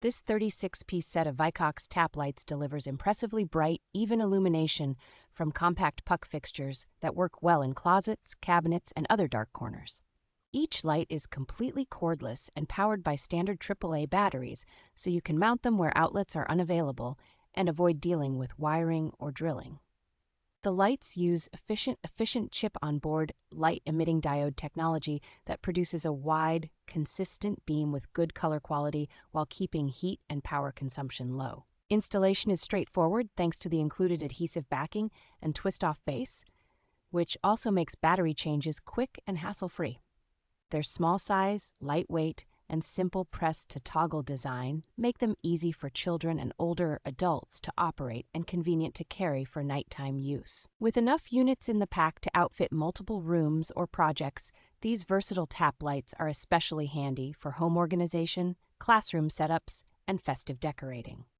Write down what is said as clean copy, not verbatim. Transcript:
This 36-piece set of VICOX tap lights delivers impressively bright, even illumination from compact puck fixtures that work well in closets, cabinets, and other dark corners. Each light is completely cordless and powered by standard AAA batteries, so you can mount them where outlets are unavailable and avoid dealing with wiring or drilling. The lights use efficient chip-on-board light-emitting diode technology that produces a wide, consistent beam with good color quality while keeping heat and power consumption low. Installation is straightforward thanks to the included adhesive backing and twist-off base, which also makes battery changes quick and hassle-free. Their small size, lightweight, and simple press-to-toggle design make them easy for children and older adults to operate and convenient to carry for nighttime use. With enough units in the pack to outfit multiple rooms or projects, these versatile tap lights are especially handy for home organization, classroom setups, and festive decorating.